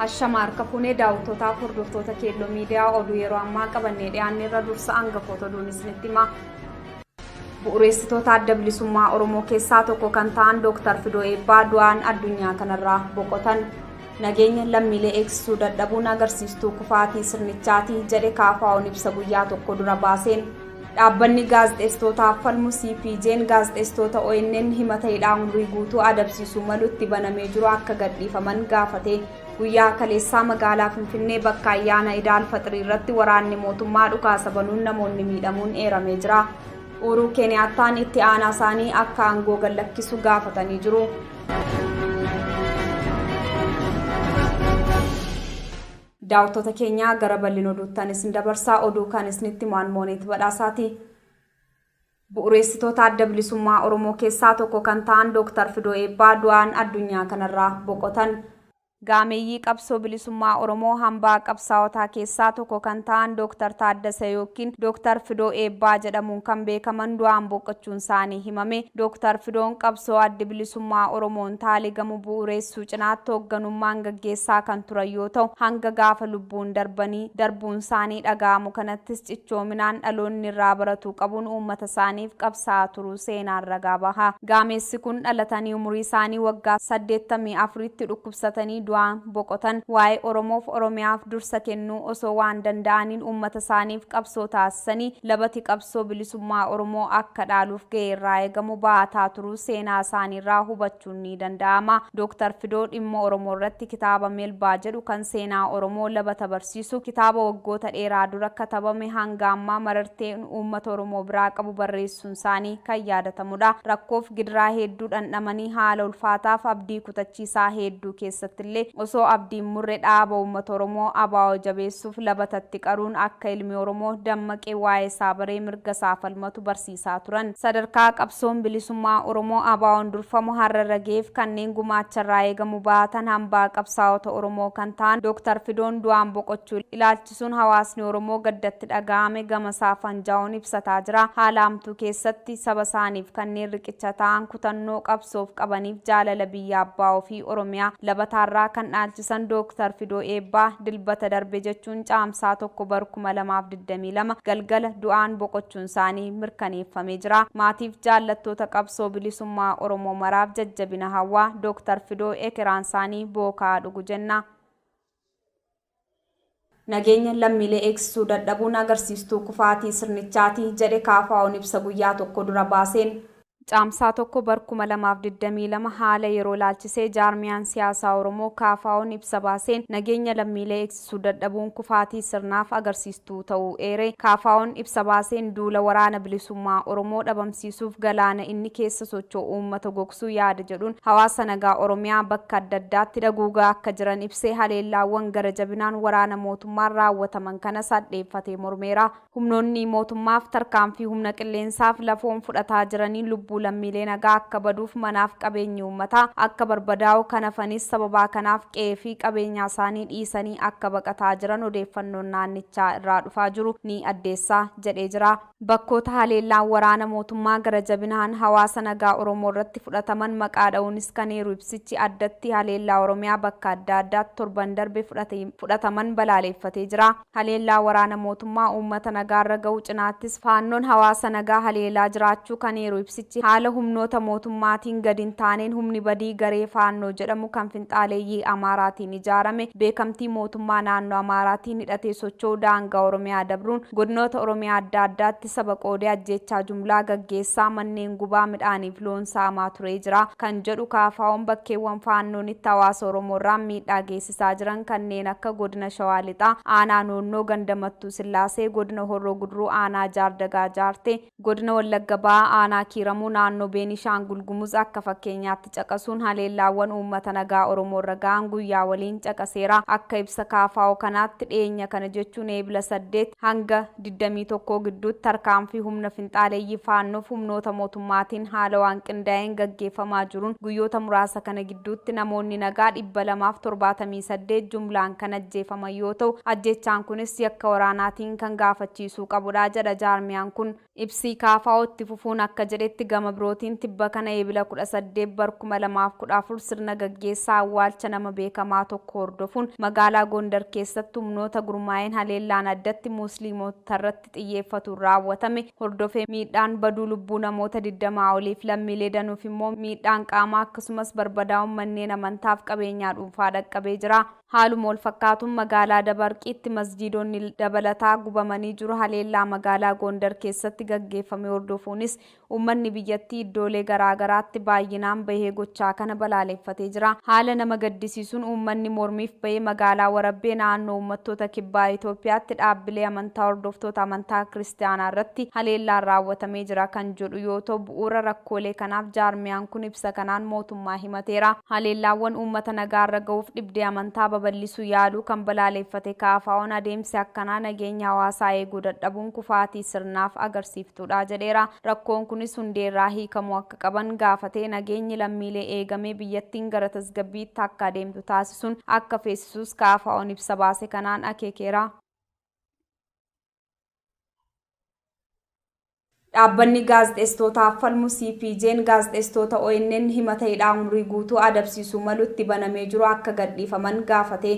Ashamaar kafuunee daawwattootaaf hordoftoota keelloo miidiyaa oduu yeroo ammaa qabannee dhiyaanne irra dursa hangafoota oduun isinitti hima. Bu'uureessitoota adda bilisummaa Oromoo keessaa tokko kan ta'an Dr. Fidoo Eebbaa du'aan addunyaa kanarraa boqotan. Nageenya lammiilee eegsisuu dadhabuun agarsiistuu kufaatii sirnichaati jedhe KFO'n ibsa guyyaa tokko dura baaseen. Dhaabbanni gaazexeessitootaaf falmu CPJ'n gaazexeessitoota ONN himata hidhaa umurii guutuu adabsiisuu malutti banamee jiru akka gadhiifaman gaafate. Guyyaa kaleessaa magaalaa Finfinnee bakka ayyaana Idaal Faxirii irratti waraanni mootummaa dhukaasa banuun namoonni miidhamuun eeramee jira. Uhuruu Keeniyaattaan itti aanaa isaanii akka aangoo gadhiisu gaafatanii jiru. Daawwattoota keenya gara bal'ina oduuttan isin dabarsaa oduu kan isinitti Mooniit Badhaasaati. Bu'uureessitoota adda bilisummaa Oromoo keessaa tokko kan ta'an Dr. Fidoo Eebbaa du'aan addunyaa kanarraa boqotan. Gaameeyyii qabsoo bilisummaa Oromoo hambaa qabsaa'otaa keessaa tokko kan ta'an Dr. Taaddasee yookiin Dr. Fidoo Eebbaa jedhamuun kan beekaman du'aan boqochuun isaanii himame. Dr. Fidoon qabsoo adda bilisummaa Oromoon taaligamu bu'uureessuu cinaatti hoogganummaan gaggeessaa kan turan yoo ta'u hanga gaafa lubbuun darbuun isaanii dhaga'amu kanattis cichoominaan dhaloonni irraa baratuu qabuun uummata isaaniif qabsaa'aa turuu seenaan ragaa baha. Gaameessi kun dhalatanii umurii isaanii waggaa 84tti dhukkubsatanii du'aan boqotan. Waa'ee Oromoof Oromiyaaf dursa kennuu osoo waan danda'aniin uummata isaaniif qabsoo taasisanii labati qabsoo bilisummaa Oromoo akka dhaaluuf ga'ee irraa eegamu ba'ataa turuu seenaa isaaniirraa hubachuun ni danda'ama. Dr. Fidoo dhimma Oromoo irratti kitaaba Melbaa jedhu kan seenaa Oromoo labata barsiisu kitaaba waggoota dheeraa dura katabame hanga ammaa mararteen uummata Oromoo biraa qabu barreessuun isaanii kan yaadatamudha. Rakkoof gidiraa hedduu dhandhamanii haala ulfaataaf abdii kutachiisaa hedduu keessatti osoo abdiin murre dhaaba uummata Oromoo ABO jabeessuuf labatatti qaruun akka ilmi Oromoo dammaqee waa'ee isaa baree mirga isaa falmatu barsiisaa turan. Sadarkaa qabsoon bilisummaa Oromoo ABO'n durfamu har'a geef kanneen gumaacharraa eegamu baatan hambaa qabsaa'ota Oromoo kan ta'an Dr. Fidoon du'aan boqochuu ilaalchisuun hawaasni Oromoo gaddatti dhaga'ame gama isaa fanjaa'uun ibsataa jira. Haala hamtuu keessatti saba isaaniif kanneen riqicha ta'an kutannoo qabsoof qabaniif jaalala biyya abbaa ofii Oromiyaa labataarraa kan dhaalchisan Dr. Fidoo Eebbaa dilbata darbe jechuun caamsaa 1/2022 galgala du'aan boqochuun isaanii mirkaneeffamee jira. Maatiif jaallattoota qabsoo bilisummaa Oromoo maraaf jajjabina hawwaa. Dr. Fidoo ekeraan isaanii bookaa dhugu jenna. Nageenya lammiilee eegsisuu dadhabuun agarsiistuu kufaatii sirnichaati jedhe KFO'n ibsa guyyaa tokko dura baaseen. Caamsaa 1/2022 haala yeroo laalchisee jaarmiyaan siyaasaa Oromoo KFO'n ibsa baaseen nageenya lammiilee eegsisuu dadhabuun kufaatii sirnaaf agarsiistuu ta'uu eere. KFO'n ibsa baaseen duula waraana bilisummaa Oromoo dhabamsiisuuf galaana inni keessa socho'u uummata gogsuu yaada jedhuun hawaasa nagaa Oromiyaa bakka adda addaatti dhaguugaa akka jiran ibsee haleellaawwan gara jabinaan waraana mootummaan raawwataman kanas addeeffatee mormeera. Humnoonni mootummaaf tarkaanfii humna qilleensaaf lafoon fudhataa jiranii lubbuu lammiilee nagaa akka baduuf manaaf qabeenyi uummataa akka barbadaa'u kanafanis sababaa kanaaf qe'ee fi qabeenya isaanii dhiisanii akka baqataa jiran odeeffannoon naannichaa irraa dhufaa jiru ni addeessaa jedhee jira. Bakkoota haleellaan waraana mootummaa gara jabinaan hawaasa nagaa Oromoo irratti fudhataman maqaa dha'uunis kan eeru ibsichi addatti haleellaa Oromiyaa bakka adda addaatti torban darbe fudhataman balaaleffatee jira. Haleellaa waraana mootummaa uummata nagaarra ga'u cinaattis faannoon hawaasa nagaa haleellaa jiraachuu kan eeru ibsichi haala humnoota mootummaatiin gadi hin taaneen humni badii garee faannoo jedhamu kan finxaaleeyyii Amaaraatiin ijaarame beekamtii mootummaa naannoo Amaaraatiin hidhatee socho'u daangaa Oromiyaa dabruun godinoota Oromiyaa adda addaatti saba qoodee ajjeechaa jumlaa gaggeessaa manneen gubaa midhaaniif loon saamaa turee jira kan jedhu KFO'n bakkeewwan faannoon itti hawaasa Oromoo irraan miidhaa geessisaa jiran kanneen akka godina Shawaa Lixaa aanaa Noonnoo Gandamattuu Sillaasee godina Horroo Guduruu aanaa Jaardagaa Jaartee godina Wallagga Ba'aa aanaa Kiiramuu naannoo Beenishaangul Gumuz akka fakkeenyaatti caqasuun haleellaawwan uummata nagaa Oromoo irra ga'an guyyaa waliin caqaseera. Akka ibsa KFO kanaatti dhiyeenya kana jechuun eebila 8 hanga 21 gidduutti tarkaanfii humna finxaaleeyyii faannoof humnoota mootummaatiin haala waan qindaa'een gaggeeffamaa jiruun guyyoota muraasa kana gidduutti namoonni nagaa 278 jumlaan kan ajjeefaman yoo ta'u ajjeechaan kunis yakka waraanaatiin kan gaafachiisuu qabudha jedha jaarmiyaan kun. Ibsi KFO itti fufuun akka jedhetti gama gama birootiin tibba kana eebila 18 bar 2014 sirna gaggeessaa awwaalcha nama beekamaa tokko hordofuun magaalaa Gondar keessatti humnoota gurmaa'een haleellaan addatti musliimota irratti xiyyeeffatu raawwatame hordofee miidhaan baduu lubbuu namoota 20 oliif lammiilee danuuf immoo miidhaan qaamaa akkasumas barbadaa'uun manneen amantaaf qabeenyaa dhuunfaa dhaqqabee jira. Haaluma wal fakkaatuun magaalaa Dabarqiitti masjiidonni dabalataa gubamanii jiru. Haleellaa magaalaa Gondar keessatti gaggeeffame hordofuunis uummanni biyyattii iddoolee garaagaraatti baay'inaan bahee gochaa kana balaaleffatee jira. Haala nama gaddisiisuun uummanni mormiif bahee magaalaa Warabbee naannoo uummattoota kibbaa Itoophiyaatti dhaabbilee amantaa hordoftoota amantaa kiristaanaa irratti haleellaan raawwatamee jira kan jedhu yoo ta'u, bu'uura rakkoolee kanaaf jaarmiyaan kun ibsa kanaan mootummaa himateera. Haleellaawwan uummata nagaarra ga'uuf dhibdee amantaa babal'isuu yaaluu kan balaaleffate KFO'n adeemsi akkanaa nageenya hawaasaa eeguu dadhabuun kufaatii sirnaaf agarsiiftuudha jedheera. Rakkoon kunis hundeerraa hiikamuu akka qaban gaafatee nageenyi lammiilee eegamee biyyattiin gara tasgabbiitti akka adeemtu taasisuun akka feesisus KFO'n ibsa baase kanaan akeekeera. Dhaabbanni gaazexeessitootaaf falmu CPJ'n gaazexeessitoota ONN himata hidhaa umurii guutuu adabsiisuu malutti banamee jiru akka gadhiifaman gaafate.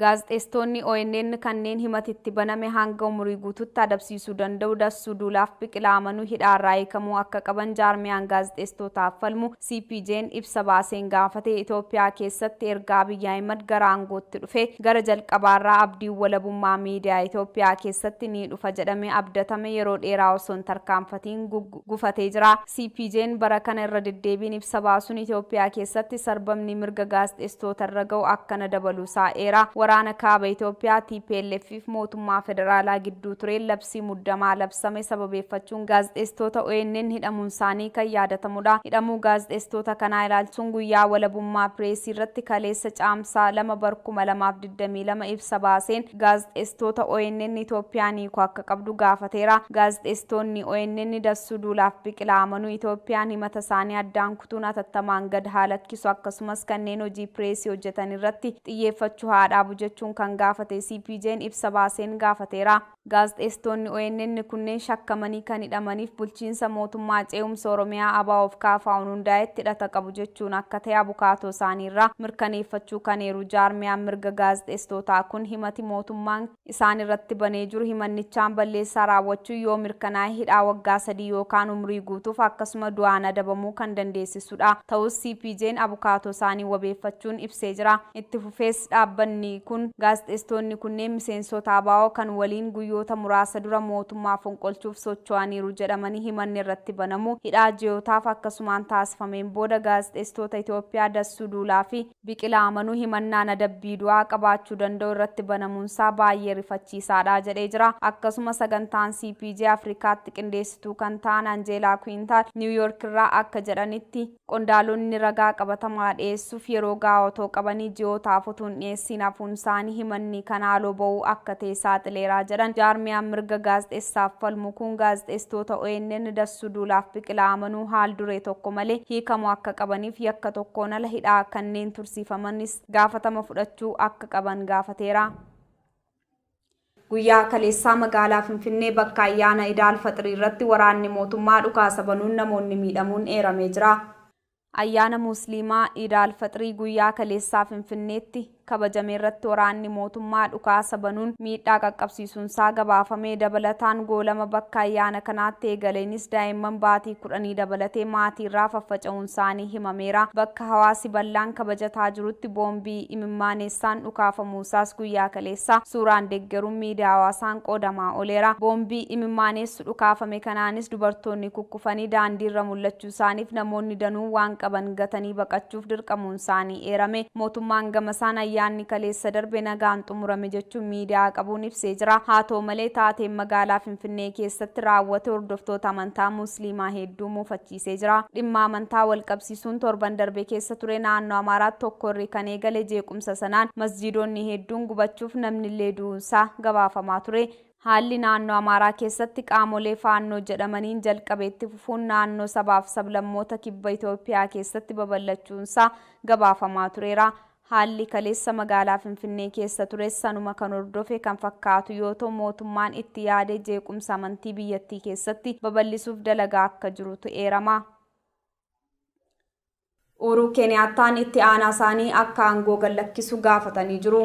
Gaazexeessitoonni ONN kanneen himatitti baname hanga umurii guutuutti adabsiisuu danda'u Dassuu Duulaaf Biqilaa Amanuu hidhaarraa hiikamuu akka qaban jaarmiyaan gaazexeessitootaaf falmu CPJ'n ibsa baaseen gaafate. Itoophiyaa keessatti erga Abiy Ahimad gara aangootti dhufe gara jalqabaarraa abdiin walabummaa miidiyaa Itoophiyaa keessatti ni dhufa jedhamee abdatame yeroo dheeraa osoo hin tarkaanfatiin gufatee jira. CPJ'n bara kana irra deddeebiin ibsa baasuun Itoophiyaa keessatti sarbamni mirga gaazexeessitoota irra ga'u akkana dabaluusaa eera. Waraana kaaba Itoophiyaa TPLF'if mootummaa federaalaa gidduu tureen labsii muddamaa labsame sababeeffachuun gaazexeessitoota ONN hidhamuun isaanii kan yaadatamudha. Hidhamuu gaazexeessitoota kanaa ilaalchuun guyyaa walabummaa pireesii irratti kaleessa caamsaa 2 bar 2022 ibsa baaseen gaazexeessitoota ONN Itoophiyaan hiikuu akka qabdu gaafateera. Gaazexeessitoonni ONN Dassuu Duulaaf Biqilaa Amanuu Itoophiyaan himata isaanii addaan kutuun hatattamaan gad haa lakkisu akkasumas kanneen hojii pireesii hojjetan irratti xiyyeeffachuu haa jechuun kan gaafate CPJ'n ibsa baaseen gaafateera. Gaazexeessitoonni ONN kunneen shakkamanii kan hidhamaniif bulchiinsa mootummaa ce'umsa Oromiyaa ABO'f KFO'n hundaa'etti hidhata qabu jechuun akka ta'e abukaatoo isaaniirraa mirkaneeffachuu kaneeru. Jaarmiyaan mirga gaazexeessitootaa kun himati mootummaan isaan irratti banee jiru himannichaan balleessaa raawwachuu yoo mirkanaa'e hidhaa waggaa 3 yookaan umurii guutuuf akkasuma du'aan adabamuu kan dandeessisudha. Ta'us CPJ'n abukaatoo isaanii wabeeffachuun ibsee jira. Itti fufees dhaabbanni kun gaazexeessitoonni kunneen miseensota ABO kan waliin guyyoota muraasa dura mootummaa fonqolchuuf socho'aniiru jedhamanii himanni irratti banamu hidhaa ji'ootaaf akkasumaan taasifameen booda gaazexeessitoota Itoophiyaa Dassuu Duulaa fi Biqilaa Amanuu himannaan adabbii du'aa qabaachuu danda'u irratti banamuunsaa baay'ee rifachiisaadha jedhee jira. Akkasuma sagantaan CPJ Afrikaatti qindeessituu kan ta'an Anjeelaa Kuintaal Niwuyoork irraa akka jedhanitti qondaalonni ragaa qabatamaa dhiyeessuuf yeroo gahaa otoo qabanii ji'ootaaf otoo hin dhiyeessin hafuun isaanii himanni kan haaloo ba'uu akka ta'e saaxileeraa jedhan. Jaarmiyaan mirga gaazexeessaaf falmu kun gaazexeessitoota ONN Dassuu Duulaaf Biqilaa Amanuu haal duree tokko malee hiikamuu akka qabaniif yakka tokkoon ala hidhaa kanneen tursiifamanis gaafatama fudhachuu akka qaban gaafateera. Guyyaa kaleessaa magaalaa Finfinnee bakka ayyaana Idaal Faxirii irratti waraanni mootummaa dhukaasa banuun namoonni miidhamuun eeramee jira. Ayyaana Musliimaa Idaal Faxirii guyyaa kaleessaa Finfinneetti kabajame irratti waraanni mootummaa dhukaasa banuun miidhaa qaqqabsiisuunsaa gabaafamee dabalataan goolama bakka ayyaana kanaatti eegaleenis daa'imman baatii 10 dabalatee maatii irraa faffaca'uun isaanii himameera. Bakka hawaasi bal'aan kabajataa jirutti boombii imimmaaneessaan dhukaafamuusaas guyyaa kaleessaa suuraan deeggaruun miidiyaa hawaasaan qoodamaa ooleera. Boombii imimmaaneessu dhukaafame kanaanis dubartoonni kukkufanii daandiirra mul'achuu isaaniif namoonni danuu waan qaban gatanii baqachuuf dirqamuun isaanii eerame. Mootummaan gamasaan ayyaanni kaleessa darbe nagaan xumurame jechuun miidiyaa qabuun ibsee jira. Haa ta'u malee taateen magaalaa Finfinnee keessatti raawwate hordoftoota amantaa Musliimaa hedduu muufachiisee jira. Dhimma amantaa wal qabsiisuun torban darbe keessa ture naannoo Amaaraatti tokkorri kan eegale jeequmsa sanaan masjiidonni hedduun gubachuuf namnillee du'uunsaa gabaafamaa ture. Haalli naannoo Amaaraa keessatti qaamolee faannoo jedhamaniin jalqabeetti fufuun naannoo sabaaf sablammoota kibba Itoophiyaa keessatti babal'achuunsaa gabaafamaa tureera. Haalli kaleessa magaalaa Finfinnee keessa ture sanuma kan hordofe kan fakkaatu yoo ta'u mootummaan itti yaadee jeequmsa amantii biyyattii keessatti babal'isuuf dalagaa akka jirutu eerama. Uhuru Kenyaattaan itti aanaa isaanii akka aangoo gadhiisu gaafatanii jiru.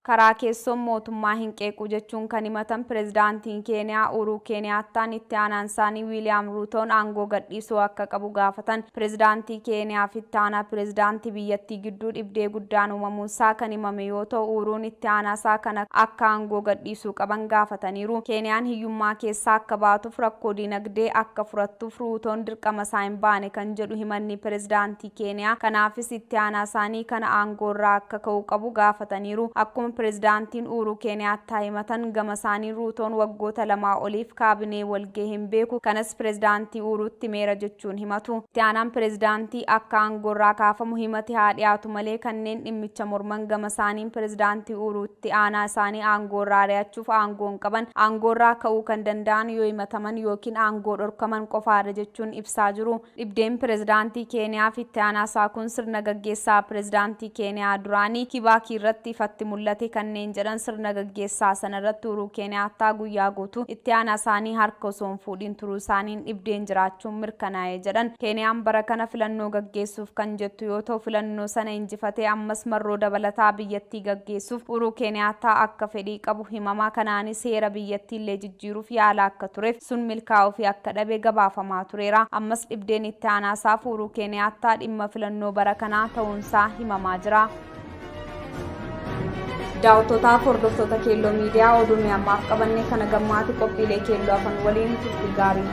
Karaa keessoon mootummaa hin qeequ jechuun kan himatan pireezidaantiin Keeniyaa Uhuru Kenyaattaan itti aanaan isaanii Wiiliyaam Ruutoon aangoo gadhiisuu akka qabu gaafatan. Pireezidaantii Keeniyaa fi itti aanaa pireezidaantii biyyattii gidduu dhibdee guddaan uumamuunsaa kan himame yoo ta'u Uhuruun itti aanaa isaa kana akka aangoo gadhiisuu qaban gaafataniiru. Keeniyaan hiyyummaa keessaa akka baatuuf rakkoo dinagdee akka furattuuf Ruutoon dirqama isaa hin baane kan jedhu himanni pireezidaantii Keeniyaa. Kanaafis itti aanaa isaanii kana aangoorraa akka ka'uu qabu gaafataniiru. Akkuma pireezidaantiin Uhuru Kenyaattaa himatan gama isaanii Ruutoon waggoota 2 oliif kaabinee walga'ee hin beeku. Kanas pireezidaantii Uhuruutti meera jechuun himatu. Itti aanaan pireezidaantii akka aangoorraa kaafamu himati haa dhiyaatu malee kanneen dhimmicha morman gama isaaniin pireezidaantii Uhuruutti aanaa isaanii aangoorraa ari'achuuf aangoo hin qaban. Aangoorraa ka'uu kan danda'an yoo himataman yookiin aangoo dhorkaman qofaadha jechuun ibsaa jiru. Dhibdeen pireezidaantii Keeniyaa fi itti aanaa isaa kun sirna gaggeessaa pireezidaantii Keeniyaa duraanii Kibaakii irratti ifatti mul'ate. Kanneen jedhan sirna gaggeessaa sanarratti Uhuru Kenyaattaa guyyaa guutuu itti aanaa isaanii harka osoo hin fuudhin turuu isaaniin dhibdeen jiraachuun mirkanaa'ee jedhan. Keeniyaan bara kana filannoo gaggeessuuf kan jettu yoo ta'u filannoo sana injifatee ammas marroo dabalataa biyyattii gaggeessuuf Uhuru Kenyaattaa akka fedhii qabu himama. Kanaanis seera biyyattiillee jijjiiruuf yaala akka tureef sun milkaa'uu fi akka dhabe gabaafamaa tureera. Ammas dhibdeen itti aanaa isaaf Uhuru Kenyaattaa dhimma filannoo bara kanaa ta'uunsaa himamaa jira. Daawwattoota hordoftoota Keelloo Miidiyaa oduu ammaaf qabanne kana gammaatti qophiilee Keelloo afaan waliin turtii gaarii.